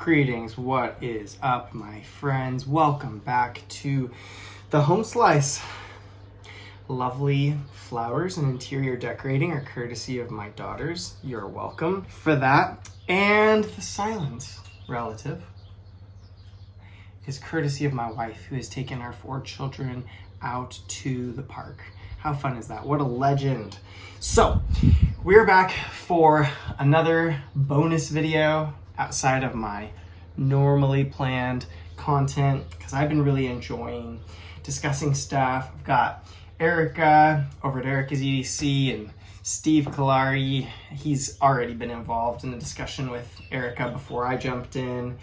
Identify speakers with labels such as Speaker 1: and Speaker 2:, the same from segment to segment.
Speaker 1: Greetings, what is up, my friends? Welcome back to the home slice. Lovely flowers and interior decorating are courtesy of my daughters. You're welcome for that. And the silence relative is courtesy of my wife, who has taken our 4 children out to the park. How fun is that? What a legend. So, we're back for another bonus video outside of my normally planned content, because I've been really enjoying discussing stuff. I've got Erica over at Erica's EDC and Steve Kalari. He's already been involved in the discussion with Erica before I jumped in.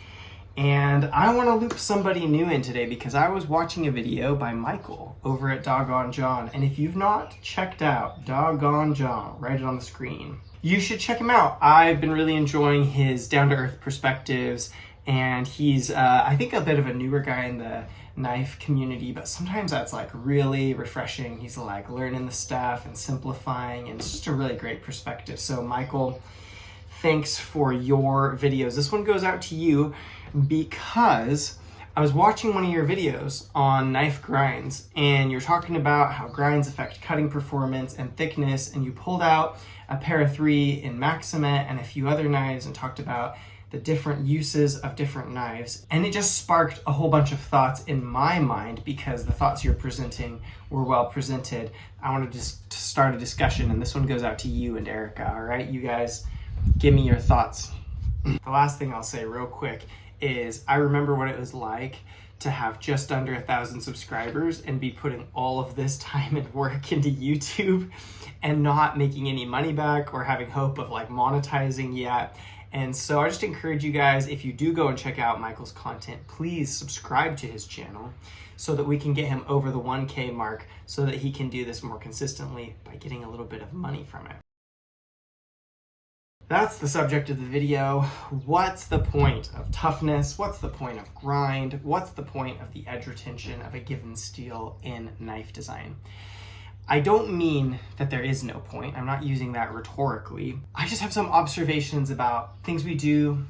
Speaker 1: And I want to loop somebody new in today because I was watching a video by Michael over at Doggone John. And if you've not checked out Doggone John, write it on the screen. You should check him out. I've been really enjoying his down-to-earth perspectives, and he's, I think, a bit of a newer guy in the knife community, but sometimes that's like really refreshing. He's like learning the stuff and simplifying, and it's just a really great perspective. So Michael, thanks for your videos. This one goes out to you because I was watching one of your videos on knife grinds, and you're talking about how grinds affect cutting performance and thickness, and you pulled out a pair of 3 in Maximate and a few other knives and talked about the different uses of different knives. And it just sparked a whole bunch of thoughts in my mind because the thoughts you're presenting were well presented. I wanted to start a discussion, and this one goes out to you and Erica, all right? You guys, give me your thoughts. The last thing I'll say real quick is I remember what it was like to have just under 1,000 subscribers and be putting all of this time and work into YouTube and not making any money back or having hope of like monetizing yet. And so I just encourage you guys, if you do go and check out Michael's content, please subscribe to his channel so that we can get him over the 1K mark so that he can do this more consistently by getting a little bit of money from it. That's the subject of the video. What's the point of toughness? What's the point of grind? What's the point of the edge retention of a given steel in knife design? I don't mean that there is no point. I'm not using that rhetorically. I just have some observations about things we do,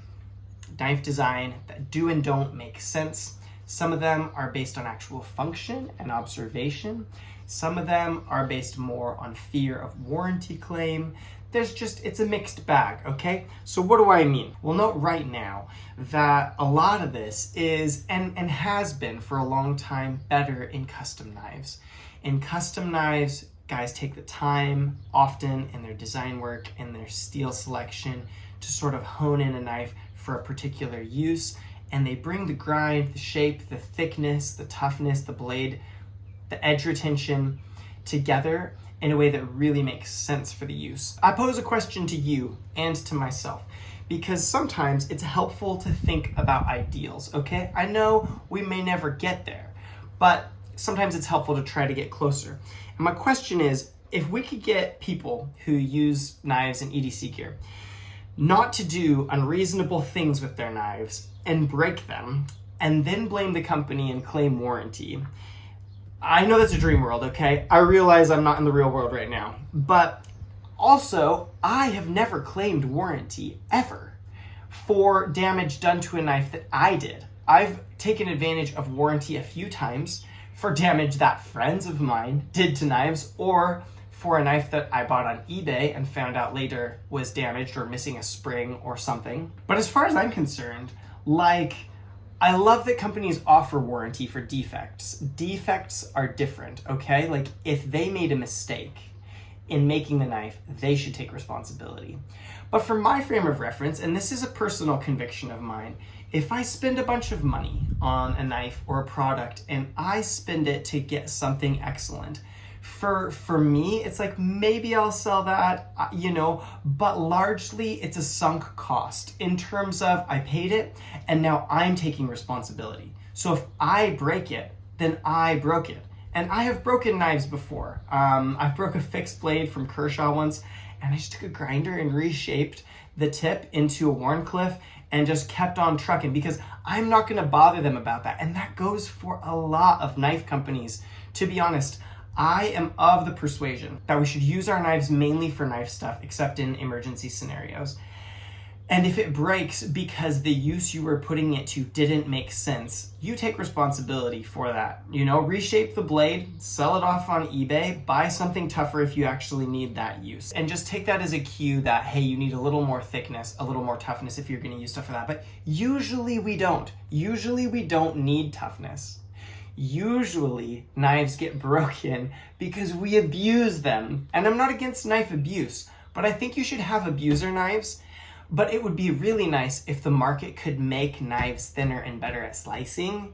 Speaker 1: knife design, that do and don't make sense. Some of them are based on actual function and observation. Some of them are based more on fear of warranty claim. It's a mixed bag, okay? So what do I mean? Well, note right now that a lot of this is, and has been for a long time, better in custom knives. In custom knives, guys take the time often in their design work and their steel selection to sort of hone in a knife for a particular use, and they bring the grind, the shape, the thickness, the toughness, the blade, the edge retention together in a way that really makes sense for the use. I pose a question to you and to myself because sometimes it's helpful to think about ideals, okay? I know we may never get there, but sometimes it's helpful to try to get closer. And my question is, if we could get people who use knives and EDC gear not to do unreasonable things with their knives and break them, and then blame the company and claim warranty. I know that's a dream world, okay? I realize I'm not in the real world right now, but also I have never claimed warranty ever for damage done to a knife that I did. I've taken advantage of warranty a few times for damage that friends of mine did to knives, or for a knife that I bought on eBay and found out later was damaged or missing a spring or something. But as far as I'm concerned, I love that companies offer warranty for defects. Defects are different, okay? Like, if they made a mistake in making the knife, they should take responsibility. But for my frame of reference, and this is a personal conviction of mine, if I spend a bunch of money on a knife or a product and I spend it to get something excellent, for me, it's like maybe I'll sell that, but largely it's a sunk cost in terms of I paid it and now I'm taking responsibility. So if I break it, then I broke it. And I have broken knives before. I broke a fixed blade from Kershaw once, and I just took a grinder and reshaped the tip into a Warncliffe and just kept on trucking because I'm not gonna bother them about that. And that goes for a lot of knife companies. To be honest, I am of the persuasion that we should use our knives mainly for knife stuff, except in emergency scenarios. And if it breaks because the use you were putting it to didn't make sense, you take responsibility for that. You know, reshape the blade, sell it off on eBay, buy something tougher if you actually need that use. And just take that as a cue that, hey, you need a little more thickness, a little more toughness if you're gonna use stuff for that. But usually we don't. Usually we don't need toughness. Usually knives get broken because we abuse them. And I'm not against knife abuse, but I think you should have abuser knives. But it would be really nice if the market could make knives thinner and better at slicing,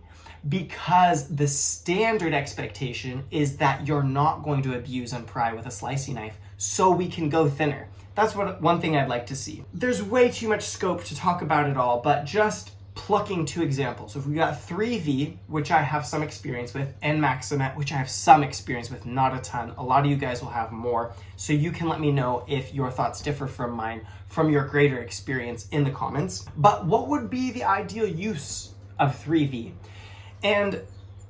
Speaker 1: because the standard expectation is that you're not going to abuse and pry with a slicing knife, so we can go thinner. That's one thing I'd like to see. There's way too much scope to talk about it all, but just plucking two examples. So if we got 3V, which I have some experience with, and Maximet, which I have some experience with, not a ton. A lot of you guys will have more. So you can let me know if your thoughts differ from mine, from your greater experience in the comments. But what would be the ideal use of 3V? And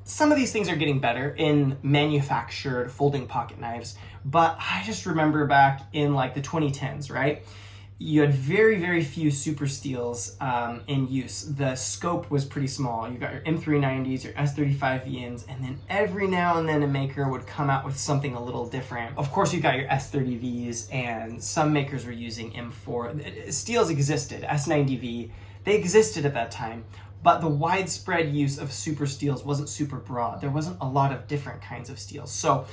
Speaker 1: some of these things are getting better in manufactured folding pocket knives, but I just remember back in like the 2010s, right? You had very, very few super steels in use. The scope was pretty small. You got your M390s, your S35VNs, and then every now and then a maker would come out with something a little different. Of course, you got your S30Vs, and some makers were using M4. Steels existed, S90V, they existed at that time, but the widespread use of super steels wasn't super broad. There wasn't a lot of different kinds of steels. So,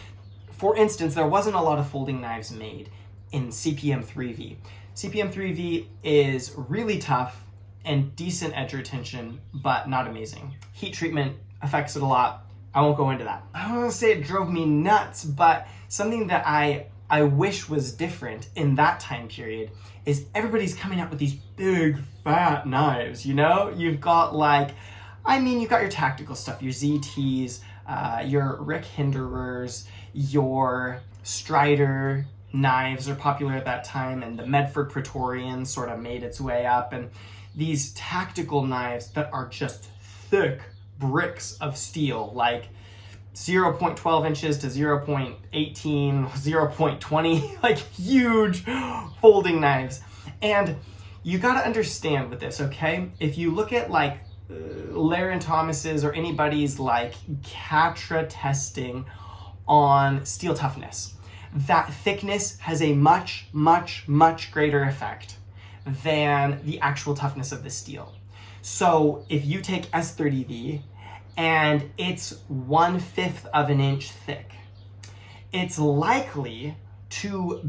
Speaker 1: for instance, there wasn't a lot of folding knives made in CPM3V. CPM3V is really tough and decent edge retention, but not amazing. Heat treatment affects it a lot. I won't go into that. I don't want to say it drove me nuts, but something that I wish was different in that time period is everybody's coming out with these big, fat knives, you know? You've got you've got your tactical stuff, your ZTs, your Rick Hinderers, your Strider, knives are popular at that time, and the Medford Praetorian sort of made its way up, and these tactical knives that are just thick bricks of steel, like 0.12 inches to 0.18, 0.20, like huge folding knives. And you got to understand with this, okay? If you look at like Laren Thomas's or anybody's like CATRA testing on steel toughness, that thickness has a much, much, much greater effect than the actual toughness of the steel. So if you take S30V and it's 1/5 of an inch thick, it's likely to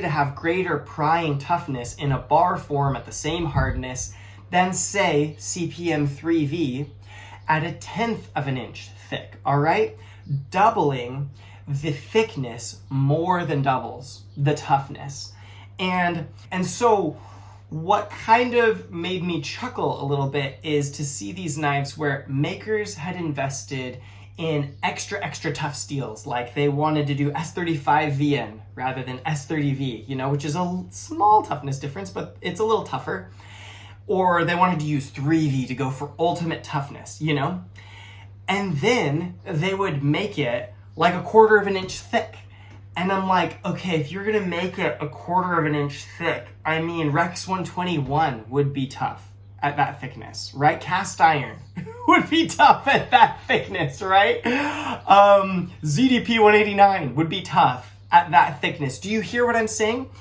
Speaker 1: have greater prying toughness in a bar form at the same hardness than, say, CPM3V at 1/10 of an inch thick, all right? Doubling the thickness more than doubles the toughness. And so what kind of made me chuckle a little bit is to see these knives where makers had invested in extra tough steels. Like they wanted to do S35VN rather than S30V, you know, which is a small toughness difference, but it's a little tougher. Or they wanted to use 3V to go for ultimate toughness, you know? And then they would make it like 1/4 of an inch thick. And I'm like, okay, if you're gonna make it 1/4 of an inch thick, I mean, Rex 121 would be tough at that thickness, right? Cast iron would be tough at that thickness, right? ZDP 189 would be tough at that thickness. Do you hear what I'm saying?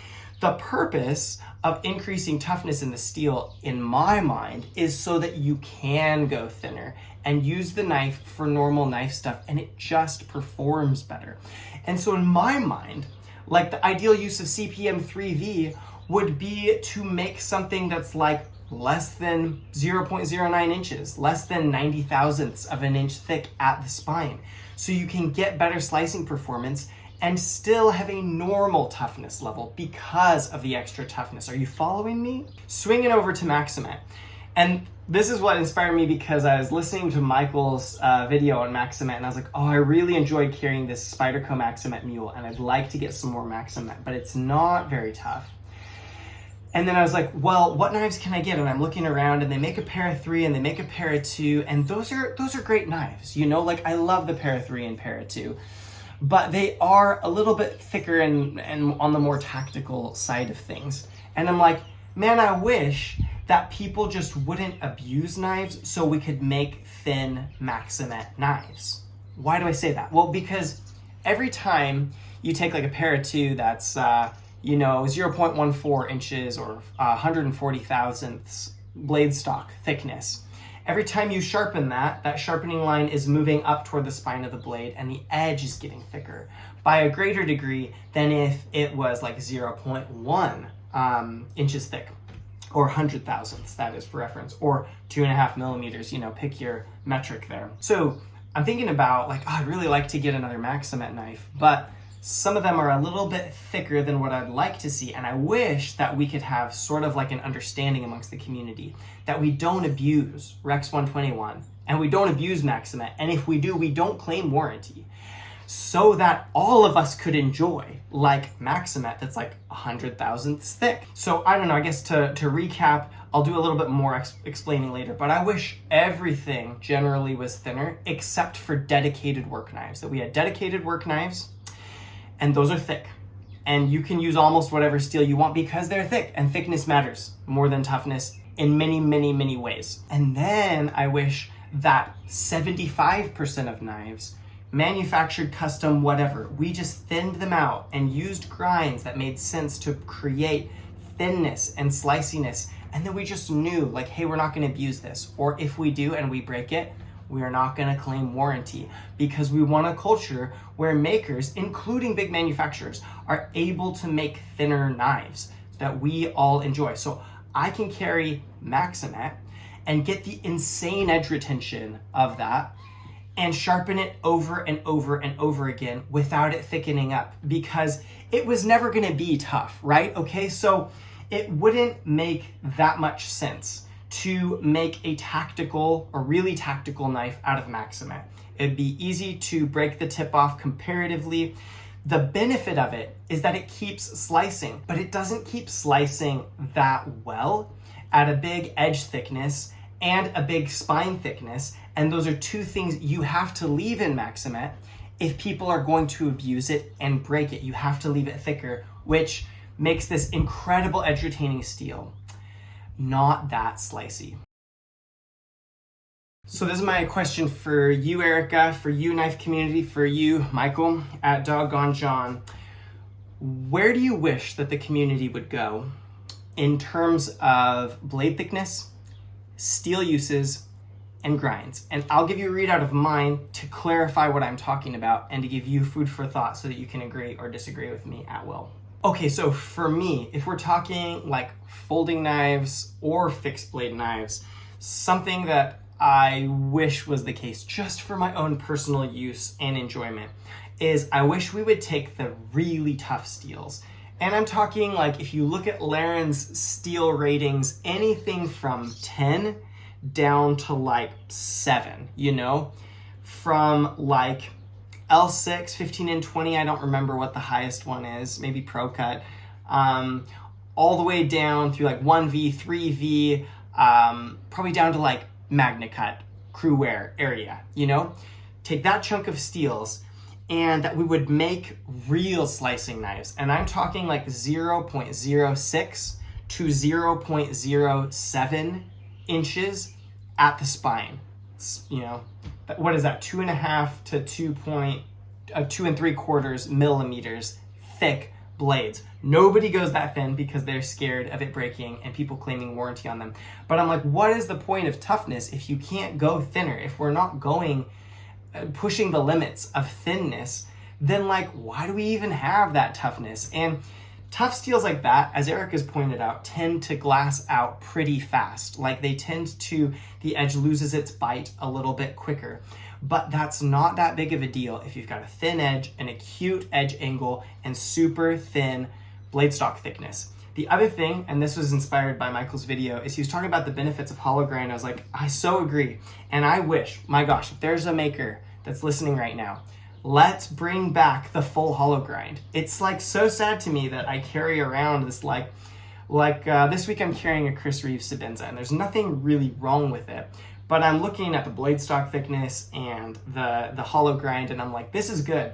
Speaker 1: The purpose of increasing toughness in the steel, in my mind, is so that you can go thinner and use the knife for normal knife stuff, and it just performs better. And so in my mind, like the ideal use of CPM3V would be to make something that's like less than 0.09 inches, less than 90 thousandths of an inch thick at the spine. So you can get better slicing performance and still have a normal toughness level because of the extra toughness. Are you following me? Swinging over to Maximet. And this is what inspired me, because I was listening to Michael's video on Maximet, and I was like, oh, I really enjoyed carrying this Spyderco Maximet mule, and I'd like to get some more Maximet, but it's not very tough. And then I was like, well, what knives can I get? And I'm looking around, and they make a pair of 3 and they make a pair of 2, and those are great knives, you know? Like, I love the pair of 3 and pair of 2. But they are a little bit thicker and on the more tactical side of things. And I'm like, man, I wish that people just wouldn't abuse knives so we could make thin Maximet knives. Why do I say that? Well, because every time you take like a para 2 that's 0.14 inches or 140 thousandths blade stock thickness, every time you sharpen that sharpening line is moving up toward the spine of the blade and the edge is getting thicker by a greater degree than if it was like 0.1 inches thick, or 100 thousandths, that is for reference, or 2.5 millimeters, pick your metric there. So I'm thinking about like, I'd really like to get another Maximet knife, but some of them are a little bit thicker than what I'd like to see, and I wish that we could have sort of like an understanding amongst the community that we don't abuse Rex 121 and we don't abuse Maximet, and if we do, we don't claim warranty, so that all of us could enjoy like Maximet that's like 100 thousandths thick. So I don't know, I guess to recap, I'll do a little bit more explaining later, but I wish everything generally was thinner except for dedicated work knives, that we had dedicated work knives. And those are thick. And you can use almost whatever steel you want because they're thick. And thickness matters more than toughness in many, many, many ways. And then I wish that 75% of knives, manufactured, custom, whatever, we just thinned them out and used grinds that made sense to create thinness and sliciness. And then we just knew like, hey, we're not gonna abuse this. Or if we do and we break it, we are not going to claim warranty, because we want a culture where makers, including big manufacturers, are able to make thinner knives that we all enjoy. So I can carry Maximet and get the insane edge retention of that and sharpen it over and over and over again without it thickening up, because it was never going to be tough, right? Okay, so it wouldn't make that much sense to make a tactical or really tactical knife out of Maximet. It'd be easy to break the tip off comparatively. The benefit of it is that it keeps slicing, but it doesn't keep slicing that well at a big edge thickness and a big spine thickness. And those are two things you have to leave in Maximet if people are going to abuse it and break it. You have to leave it thicker, which makes this incredible edge retaining steel not that slicey. So this is my question for you, Erica, for you, knife community, for you, Michael, at Doggone John. Where do you wish that the community would go in terms of blade thickness, steel uses, and grinds? And I'll give you a readout of mine to clarify what I'm talking about and to give you food for thought so that you can agree or disagree with me at will. Okay, so for me, if we're talking like folding knives or fixed blade knives, something that I wish was the case just for my own personal use and enjoyment is I wish we would take the really tough steels. And I'm talking like, if you look at Laren's steel ratings, anything from 10 down to like 7, from like L6, 15 and 20, I don't remember what the highest one is, maybe Pro Cut, all the way down through like 1V, 3V, probably down to like Magna Cut, crew wear area, Take that chunk of steels and that we would make real slicing knives. And I'm talking like 0.06 to 0.07 inches at the spine. What is that? 2.5 to 2 3/4 millimeters thick blades. Nobody goes that thin because they're scared of it breaking and people claiming warranty on them. But I'm like, what is the point of toughness if you can't go thinner? If we're not going, pushing the limits of thinness, then like, why do we even have that toughness? And tough steels like that, as Eric has pointed out, tend to glass out pretty fast. Like the edge loses its bite a little bit quicker. But that's not that big of a deal if you've got a thin edge, an acute edge angle, and super thin blade stock thickness. The other thing, and this was inspired by Michael's video, is he was talking about the benefits of hollow grind. I was like, I so agree. And I wish, my gosh, if there's a maker that's listening right now, let's bring back the full hollow grind. It's like so sad to me that I carry around this this week I'm carrying a Chris Reeve Sebenza, and there's nothing really wrong with it. But I'm looking at the blade stock thickness and the hollow grind, and I'm like, this is good.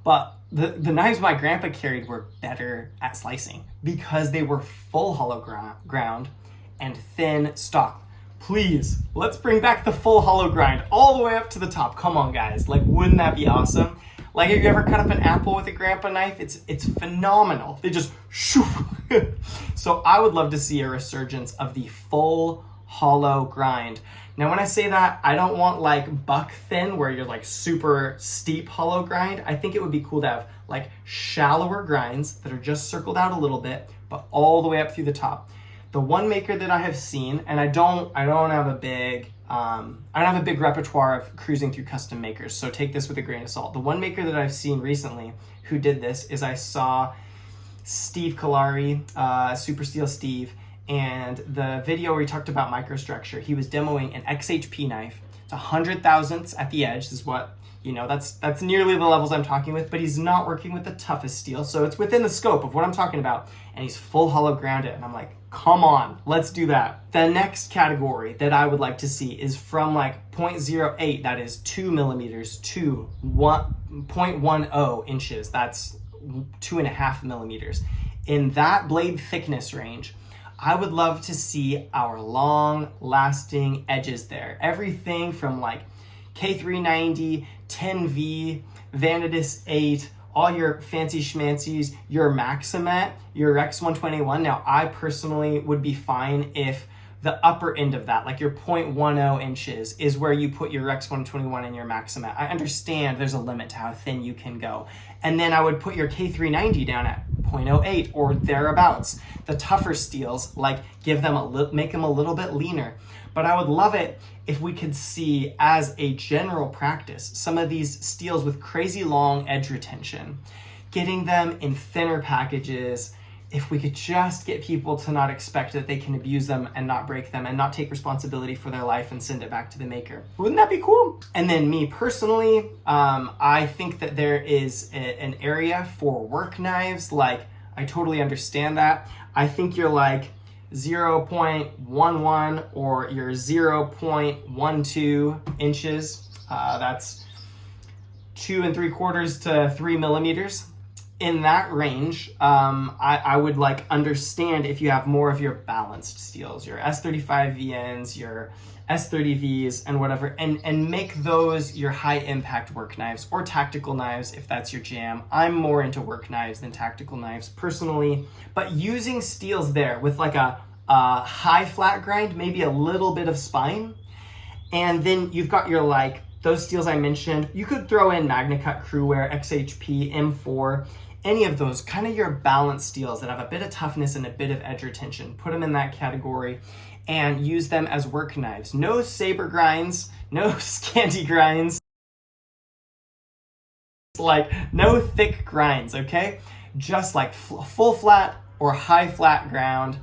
Speaker 1: But the knives my grandpa carried were better at slicing because they were full hollow ground and thin stock. Please, let's bring back the full hollow grind all the way up to the top. Come on, guys. Like, wouldn't that be awesome? Like, have you ever cut up an apple with a grandpa knife? It's phenomenal. They just shoo. So I would love to see a resurgence of the full hollow grind. Now, when I say that, I don't want like buck thin where you're like super steep hollow grind. I think it would be cool to have like shallower grinds that are just circled out a little bit, but all the way up through the top. The one maker that I have seen, and I don't have a big repertoire of cruising through custom makers, so take this with a grain of salt. The one maker that I've seen recently who did this is I saw Steve Kalari, Super Steel Steve, and the video where he talked about microstructure, he was demoing an XHP knife. It's 100 thousandths at the edge. This is what, that's nearly the levels I'm talking with, but he's not working with the toughest steel, so it's within the scope of what I'm talking about, and he's full hollow grounded, and I'm like, come on, let's do that. The next category that I would like to see is from like 0.08, that is 2 millimeters, to 0.10 inches, that's 2.5 millimeters. In that blade thickness range, I would love to see our long lasting edges there. Everything from like K390, 10V, Vanadis 8, all your fancy schmancies, your Maximet, your Rex 121. Now, I personally would be fine if the upper end of that, like your 0.10 inches, is where you put your Rex 121 and your Maximet. I understand there's a limit to how thin you can go. And then I would put your K390 down at 0.08 or thereabouts. The tougher steels, like make them a little bit leaner. But I would love it if we could see, as a general practice, some of these steels with crazy long edge retention, getting them in thinner packages. If we could just get people to not expect that they can abuse them and not break them and not take responsibility for their life and send it back to the maker. Wouldn't that be cool? And then me personally, I think that there is an area for work knives. Like, I totally understand that. I think you're like 0.11 or you're 0.12 inches. That's 2 3/4 to 3 millimeters. In that range, I would like understand if you have more of your balanced steels, your S35VNs, your S30Vs, and whatever, and make those your high impact work knives or tactical knives if that's your jam. I'm more into work knives than tactical knives personally, but using steels there with like a high flat grind, maybe a little bit of spine, and then you've got your like those steels I mentioned. You could throw in MagnaCut, Crewwear, XHP, M4, any of those, kind of your balanced steels that have a bit of toughness and a bit of edge retention. Put them in that category and use them as work knives. No saber grinds, no scanty grinds, like no thick grinds, okay? Just like full flat or high flat ground.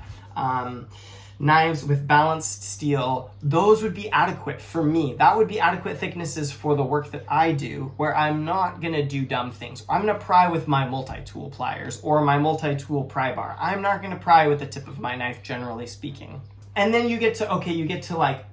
Speaker 1: Knives with balanced steel, those would be adequate for me. That would be adequate thicknesses for the work that I do, where I'm not gonna do dumb things. I'm gonna pry with my multi-tool pliers or my multi-tool pry bar. I'm not gonna pry with the tip of my knife, generally speaking. And then you get to like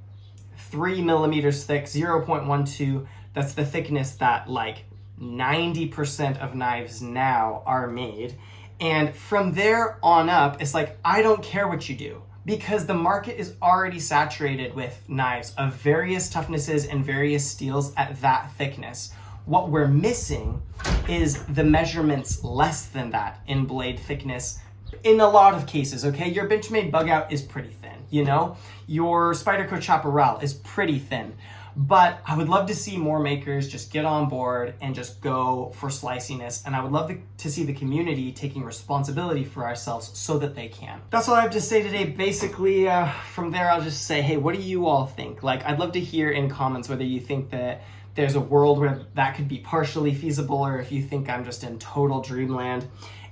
Speaker 1: 3 millimeters thick, 0.12. That's the thickness that like 90% of knives now are made. And from there on up, it's like, I don't care what you do, because the market is already saturated with knives of various toughnesses and various steels at that thickness. What we're missing is the measurements less than that in blade thickness in a lot of cases, okay? Your Benchmade bug out is pretty thin, Your Spyderco Chaparral is pretty thin. But I would love to see more makers just get on board and just go for sliciness. And I would love to see the community taking responsibility for ourselves so that they can. That's all I have to say today. Basically, from there, I'll just say, hey, what do you all think? Like, I'd love to hear in comments whether you think that there's a world where that could be partially feasible, or if you think I'm just in total dreamland.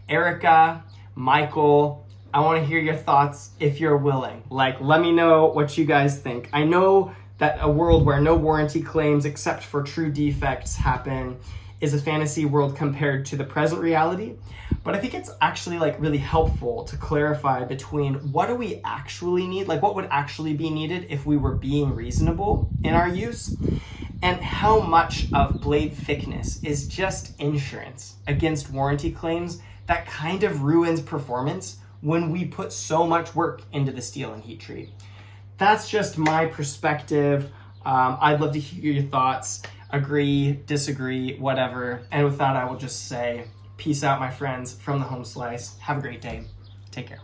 Speaker 1: Erica, Michael, I want to hear your thoughts if you're willing. Like, let me know what you guys think. I know that a world where no warranty claims except for true defects happen is a fantasy world compared to the present reality. But I think it's actually like really helpful to clarify between what do we actually need, like what would actually be needed if we were being reasonable in our use, And how much of blade thickness is just insurance against warranty claims that kind of ruins performance when we put so much work into the steel and heat treat. That's just my perspective. I'd love to hear your thoughts. Agree, disagree, whatever. And with that, I will just say, peace out, my friends, from the Home Slice. Have a great day. Take care.